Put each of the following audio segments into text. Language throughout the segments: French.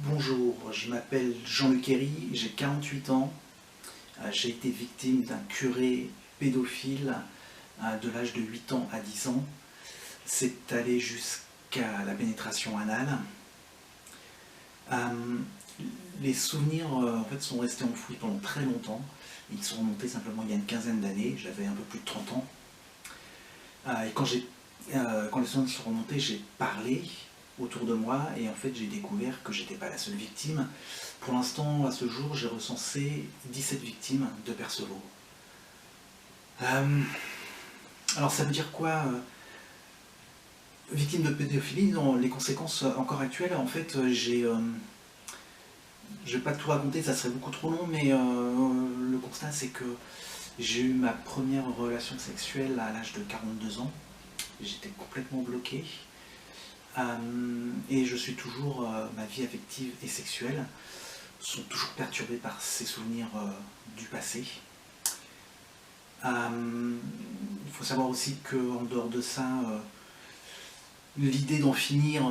Bonjour, je m'appelle Jean-Luc Herry, j'ai 48 ans. J'ai été victime d'un curé pédophile de l'âge de 8 ans à 10 ans. C'est allé jusqu'à la pénétration anale. Les souvenirs en fait, sont restés enfouis pendant très longtemps. Ils sont remontés simplement il y a une quinzaine d'années, j'avais un peu plus de 30 ans. Et quand les souvenirs sont remontés, j'ai parlé autour de moi et en fait j'ai découvert que j'étais pas la seule victime. Pour l'instant, à ce jour, j'ai recensé 17 victimes de Perceval. Alors ça veut dire quoi victime de pédophilie? Dans les conséquences encore actuelles, en fait, je vais pas tout raconter, ça serait beaucoup trop long, mais le constat c'est que j'ai eu ma première relation sexuelle à l'âge de 42 ans. J'étais complètement bloqué. Et je suis toujours, ma vie affective et sexuelle sont toujours perturbées par ces souvenirs du passé. Il faut savoir aussi qu'en dehors de ça, l'idée d'en finir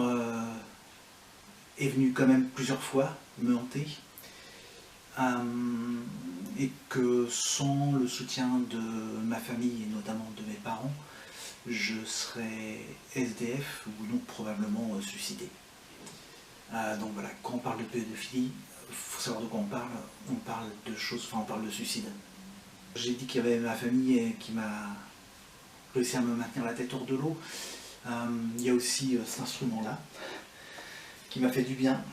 est venue quand même plusieurs fois me hanter. Et que sans le soutien de ma famille et notamment de mes parents, je serais SDF ou donc probablement suicidé. Donc voilà, quand on parle de pédophilie, il faut savoir de quoi on parle de choses, enfin on parle de suicide. J'ai dit qu'il y avait ma famille qui m'a réussi à me maintenir la tête hors de l'eau. Il y a aussi cet instrument-là qui m'a fait du bien,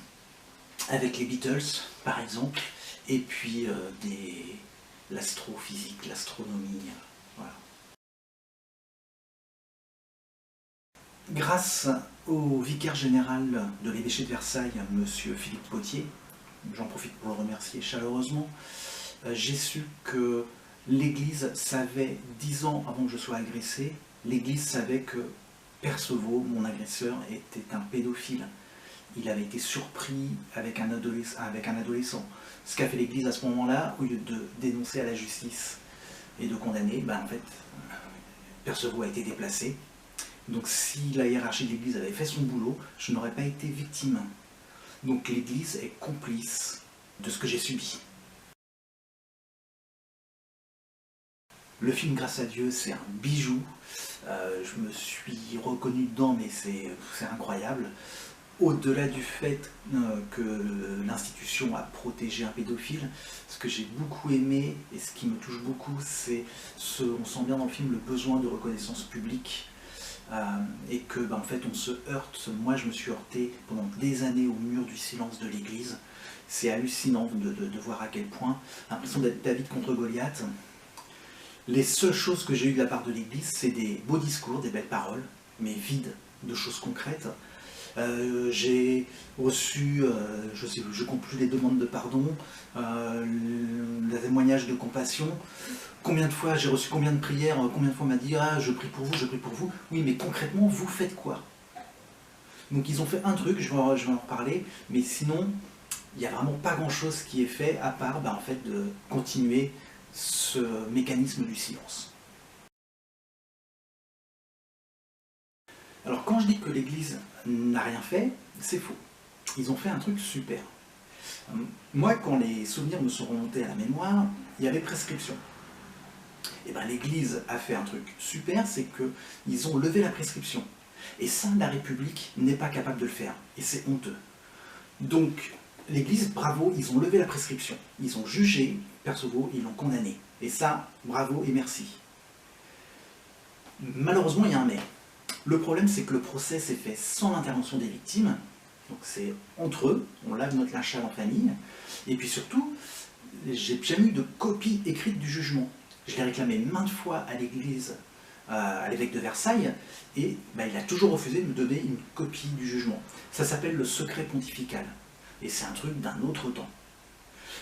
avec les Beatles par exemple, et puis l'astrophysique, l'astronomie, voilà. Grâce au vicaire général de l'évêché de Versailles, M. Philippe Potier, j'en profite pour le remercier chaleureusement, j'ai su que l'Église savait, 10 ans avant que je sois agressé, l'Église savait que Perceval, mon agresseur, était un pédophile. Il avait été surpris avec un adolescent. Ce qu'a fait l'Église à ce moment-là, au lieu de dénoncer à la justice et de condamner, en fait, Perceval a été déplacé. Donc si la hiérarchie de l'Église avait fait son boulot, je n'aurais pas été victime. Donc l'Église est complice de ce que j'ai subi. Le film Grâce à Dieu, c'est un bijou. Je me suis reconnu dedans, mais c'est incroyable. Au-delà du fait que l'institution a protégé un pédophile, ce que j'ai beaucoup aimé et ce qui me touche beaucoup, c'est, on sent bien dans le film, le besoin de reconnaissance publique. Et que en fait on se heurte, moi je me suis heurté pendant des années au mur du silence de l'église. C'est hallucinant de voir à quel point, l'impression d'être David contre Goliath. Les seules choses que j'ai eues de la part de l'église, c'est des beaux discours, des belles paroles, mais vides de choses concrètes. J'ai reçu, je compte plus les demandes de pardon, les témoignages de compassion. Combien de fois j'ai reçu combien de prières, combien de fois on m'a dit « Ah, je prie pour vous, je prie pour vous ». Oui, mais concrètement, vous faites quoi? Donc ils ont fait un truc, je vais en reparler, mais sinon, il n'y a vraiment pas grand-chose qui est fait, à part en fait, de continuer ce mécanisme du silence. Alors quand je dis que l'Église n'a rien fait, c'est faux. Ils ont fait un truc super. Moi, quand les souvenirs me sont remontés à la mémoire, il y avait prescription. Et l'Église a fait un truc super, c'est qu'ils ont levé la prescription. Et ça, la République n'est pas capable de le faire. Et c'est honteux. Donc, l'Église, bravo, ils ont levé la prescription. Ils ont jugé Perceval, ils l'ont condamné. Et ça, bravo et merci. Malheureusement, il y a un mais. Le problème, c'est que le procès s'est fait sans l'intervention des victimes. Donc c'est entre eux, on lave notre linge sale en famille. Et puis surtout, j'ai jamais eu de copie écrite du jugement. Je l'ai réclamé maintes fois à l'église, à l'évêque de Versailles, et il a toujours refusé de me donner une copie du jugement. Ça s'appelle le secret pontifical. Et c'est un truc d'un autre temps.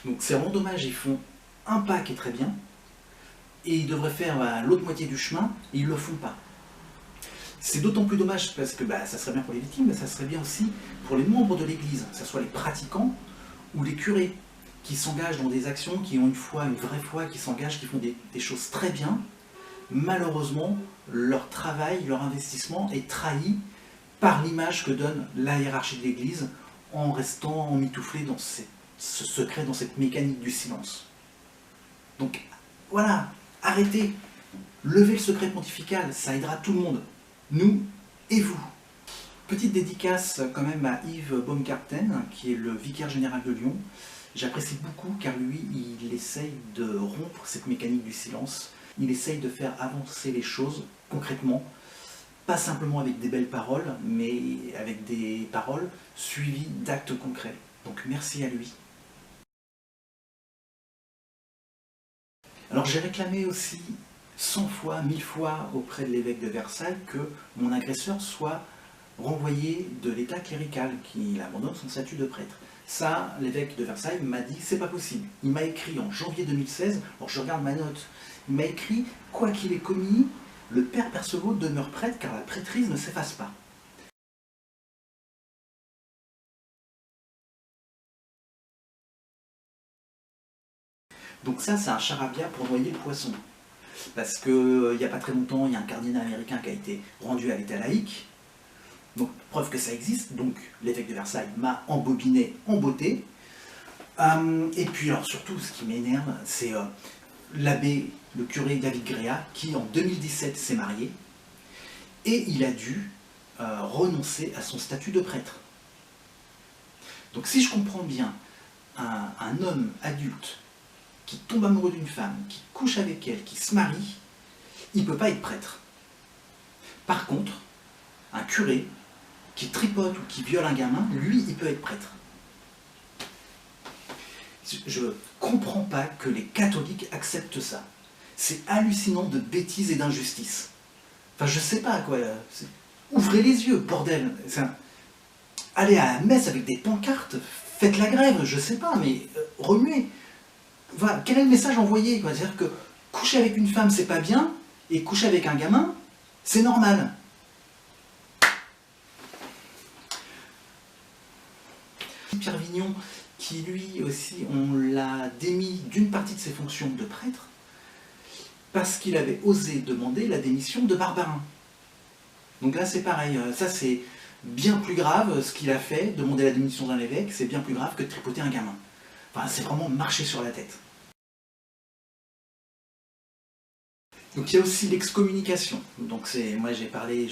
Donc c'est vraiment dommage, ils font un pas qui est très bien, et ils devraient faire l'autre moitié du chemin, et ils ne le font pas. C'est d'autant plus dommage parce que ça serait bien pour les victimes, mais ça serait bien aussi pour les membres de l'Église, que ce soit les pratiquants ou les curés, qui s'engagent dans des actions, qui ont une vraie foi, qui s'engagent, qui font des choses très bien. Malheureusement, leur travail, leur investissement est trahi par l'image que donne la hiérarchie de l'Église en restant emmitouflé dans ce secret, dans cette mécanique du silence. Donc voilà, arrêtez, levez le secret pontifical, ça aidera tout le monde, nous et vous. Petite dédicace quand même à Yves Baumgarten, qui est le vicaire général de Lyon. J'apprécie beaucoup car lui, il essaye de rompre cette mécanique du silence. Il essaye de faire avancer les choses concrètement, pas simplement avec des belles paroles, mais avec des paroles suivies d'actes concrets. Donc merci à lui. Alors j'ai réclamé aussi 100 fois, 1000 fois auprès de l'évêque de Versailles que mon agresseur soit renvoyé de l'état clérical, qu'il abandonne son statut de prêtre. Ça, l'évêque de Versailles m'a dit, c'est pas possible. Il m'a écrit en janvier 2016, alors je regarde ma note, il m'a écrit, quoi qu'il ait commis, le père Perceval demeure prêtre car la prêtrise ne s'efface pas. Donc ça, c'est un charabia pour noyer le poisson. Parce qu'il n'y a pas très longtemps, il y a un cardinal américain qui a été rendu à l'état laïque. Donc, preuve que ça existe. Donc, l'évêque de Versailles m'a embobiné en beauté. Et puis, alors, surtout, ce qui m'énerve, c'est l'abbé, le curé David Gréa, qui, en 2017, s'est marié. Et il a dû renoncer à son statut de prêtre. Donc, si je comprends bien, un homme adulte qui tombe amoureux d'une femme, qui couche avec elle, qui se marie, il ne peut pas être prêtre. Par contre, un curé qui tripote ou qui viole un gamin, lui, il peut être prêtre. Je ne comprends pas que les catholiques acceptent ça. C'est hallucinant de bêtises et d'injustice. Enfin, je sais pas, quoi. Ouvrez les yeux, bordel. Allez à la messe avec des pancartes, faites la grève, je sais pas, mais remuez. Voilà, quel est le message envoyé? C'est-à-dire que coucher avec une femme, c'est pas bien, et coucher avec un gamin, c'est normal. Pierre Vignon, qui lui aussi, on l'a démis d'une partie de ses fonctions de prêtre, parce qu'il avait osé demander la démission de Barbarin. Donc là, c'est pareil, ça c'est bien plus grave, ce qu'il a fait, demander la démission d'un évêque, c'est bien plus grave que de tripoter un gamin. Enfin, c'est vraiment marcher sur la tête. Donc il y a aussi l'excommunication. Donc moi j'ai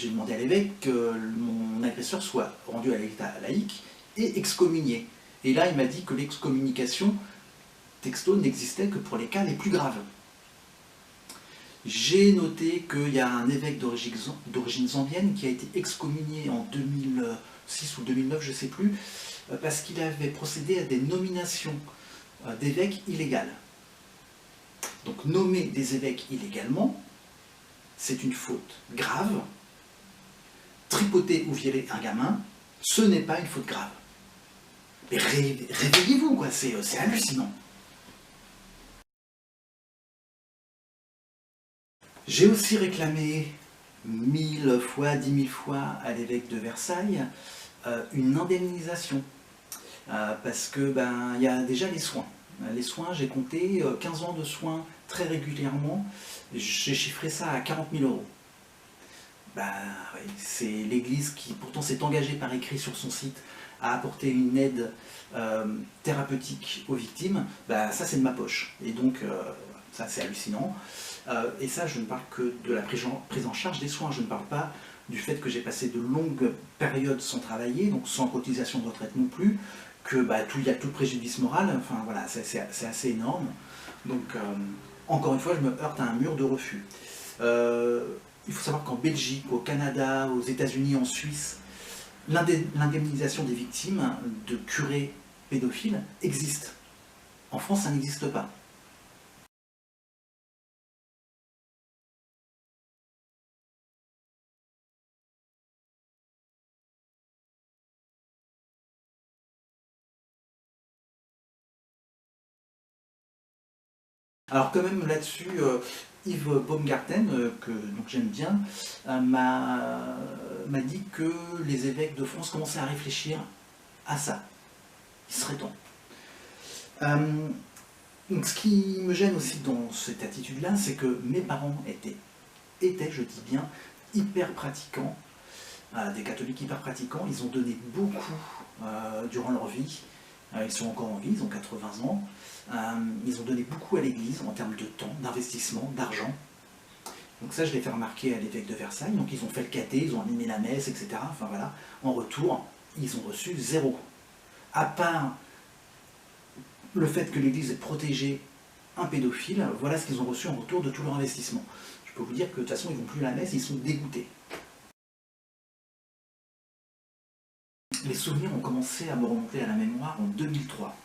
demandé à l'évêque que mon agresseur soit rendu à l'état laïque et excommunié. Et là il m'a dit que l'excommunication, texto, n'existait que pour les cas les plus graves. J'ai noté qu'il y a un évêque d'origine zambienne qui a été excommunié en 2006 ou 2009, je ne sais plus, parce qu'il avait procédé à des nominations d'évêques illégales. Donc nommer des évêques illégalement, c'est une faute grave. Tripoter ou violer un gamin, ce n'est pas une faute grave. Mais réveillez-vous, quoi, c'est hallucinant. J'ai aussi réclamé 1000 fois, 10 000 fois à l'évêque de Versailles une indemnisation. Parce que il y a déjà les soins. Les soins, j'ai compté 15 ans de soins très régulièrement. J'ai chiffré ça à 40 000 €. Oui, c'est l'Église qui pourtant s'est engagée par écrit sur son site à apporter une aide thérapeutique aux victimes. Ça c'est de ma poche. Et donc ça c'est hallucinant. Et ça je ne parle que de la prise en charge des soins. Je ne parle pas du fait que j'ai passé de longues périodes sans travailler, donc sans cotisation de retraite non plus, que il y a tout préjudice moral, enfin voilà, c'est assez énorme. Donc encore une fois, je me heurte à un mur de refus. Il faut savoir qu'en Belgique, au Canada, aux États-Unis, en Suisse, l'indemnisation des victimes de curés pédophiles existe. En France, ça n'existe pas. Alors quand même là-dessus, Yves Baumgarten, que j'aime bien, m'a dit que les évêques de France commençaient à réfléchir à ça. Il serait temps. Donc ce qui me gêne aussi dans cette attitude-là, c'est que mes parents étaient, je dis bien, hyper pratiquants. des catholiques hyper pratiquants. Ils ont donné beaucoup durant leur vie. Ils sont encore en vie, ils ont 80 ans. Ils ont donné beaucoup à l'Église en termes de temps, d'investissement, d'argent. Donc ça, je l'ai fait remarquer à l'évêque de Versailles. Donc ils ont fait le caté, ils ont animé la messe, etc. Enfin voilà. En retour, ils ont reçu zéro. À part le fait que l'Église ait protégé un pédophile, voilà ce qu'ils ont reçu en retour de tout leur investissement. Je peux vous dire que de toute façon, ils ne vont plus à la messe, ils sont dégoûtés. Les souvenirs ont commencé à me remonter à la mémoire en 2003.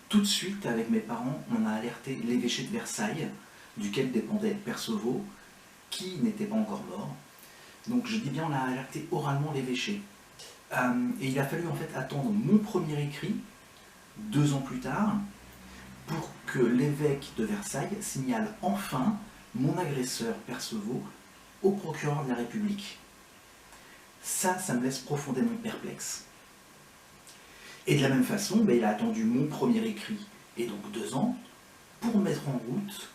Tout de suite, avec mes parents, on a alerté l'évêché de Versailles, duquel dépendait Percevaux, qui n'était pas encore mort. Donc je dis bien, on a alerté oralement l'évêché. Et il a fallu en fait attendre mon premier écrit, 2 ans plus tard, pour que l'évêque de Versailles signale enfin mon agresseur Percevaux au procureur de la République. Ça me laisse profondément perplexe. Et de la même façon, il a attendu mon premier écrit, et donc 2 ans, pour mettre en route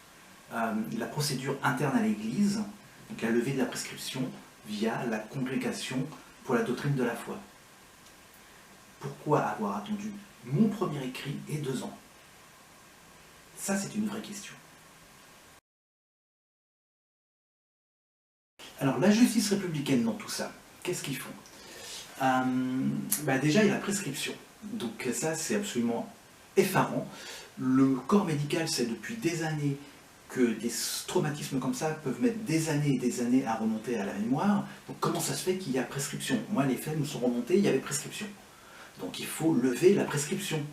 la procédure interne à l'Église, donc la levée de la prescription via la congrégation pour la doctrine de la foi. Pourquoi avoir attendu mon premier écrit et 2 ans? Ça, c'est une vraie question. Alors, la justice républicaine dans tout ça, qu'est-ce qu'ils font? Déjà, il y a la prescription. Donc ça, c'est absolument effarant. Le corps médical sait depuis des années que des traumatismes comme ça peuvent mettre des années et des années à remonter à la mémoire. Donc comment ça se fait qu'il y a prescription? Moi, les faits nous sont remontés, il y avait prescription. Donc il faut lever la prescription.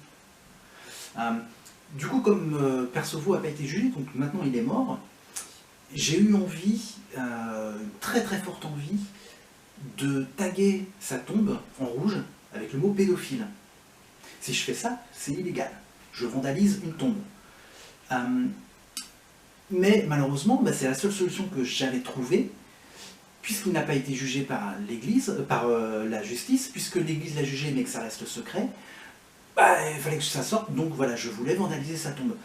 Du coup, comme Percevaux n'a pas été jugé, donc maintenant il est mort, j'ai eu envie, très très forte envie, de taguer sa tombe en rouge avec le mot pédophile. Si je fais ça, c'est illégal. Je vandalise une tombe. Mais malheureusement, c'est la seule solution que j'avais trouvée, puisqu'il n'a pas été jugé par l'Église, par la justice, puisque l'Église l'a jugé mais que ça reste secret, il fallait que ça sorte, donc voilà, je voulais vandaliser sa tombe.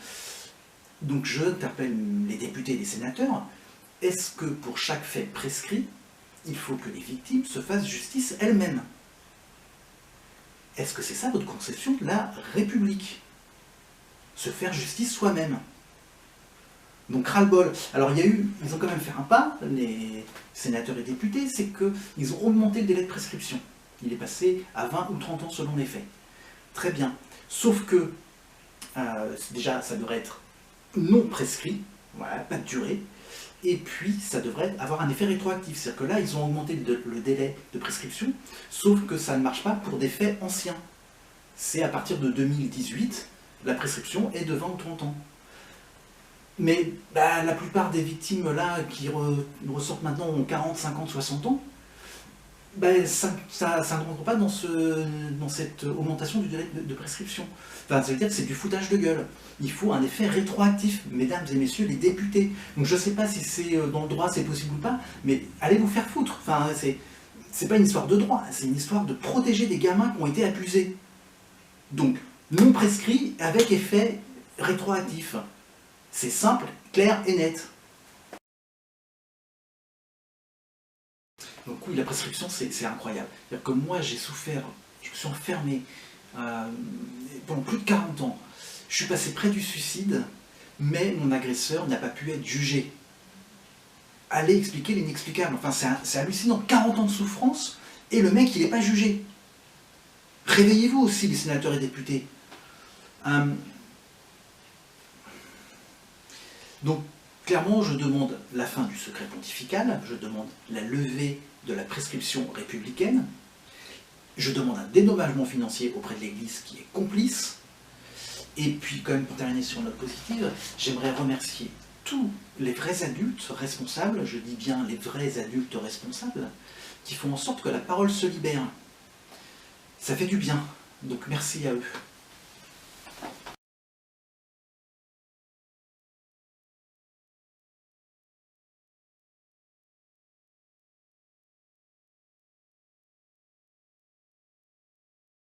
Donc je interpelle les députés et les sénateurs, est-ce que pour chaque fait prescrit, il faut que les victimes se fassent justice elles-mêmes? Est-ce que c'est ça votre conception de la République? Se faire justice soi-même. Donc ras-le-bol. Alors ils ont quand même fait un pas, les sénateurs et députés, c'est qu'ils ont augmenté le délai de prescription. Il est passé à 20 ou 30 ans selon les faits. Très bien. Sauf que, déjà, ça devrait être non prescrit, voilà, pas de durée, et puis ça devrait avoir un effet rétroactif. C'est-à-dire que là, ils ont augmenté le délai de prescription, sauf que ça ne marche pas pour des faits anciens. C'est à partir de 2018, la prescription est de 20 ou 30 ans. Mais la plupart des victimes là qui ressortent maintenant ont 40, 50, 60 ans, ça ne rentre pas dans cette augmentation du délai de prescription. Enfin, ça veut dire que c'est du foutage de gueule. Il faut un effet rétroactif, mesdames et messieurs les députés. Donc je ne sais pas si c'est dans le droit c'est possible ou pas, mais allez vous faire foutre. Enfin, c'est pas une histoire de droit, c'est une histoire de protéger des gamins qui ont été abusés. Donc, non prescrit avec effet rétroactif. C'est simple, clair et net. Donc oui, la prescription, c'est incroyable. C'est-à-dire que moi, j'ai souffert, je me suis enfermé pendant plus de 40 ans. Je suis passé près du suicide, mais mon agresseur n'a pas pu être jugé. Allez expliquer l'inexplicable. Enfin, c'est hallucinant. 40 ans de souffrance, et le mec, il n'est pas jugé. Réveillez-vous aussi, les sénateurs et députés. Donc, clairement, je demande la fin du secret pontifical, je demande la levée de la prescription républicaine, je demande un dédommagement financier auprès de l'Église qui est complice, et puis, quand même, pour terminer sur une note positive, j'aimerais remercier tous les vrais adultes responsables, je dis bien les vrais adultes responsables, qui font en sorte que la parole se libère. Ça fait du bien, donc merci à eux.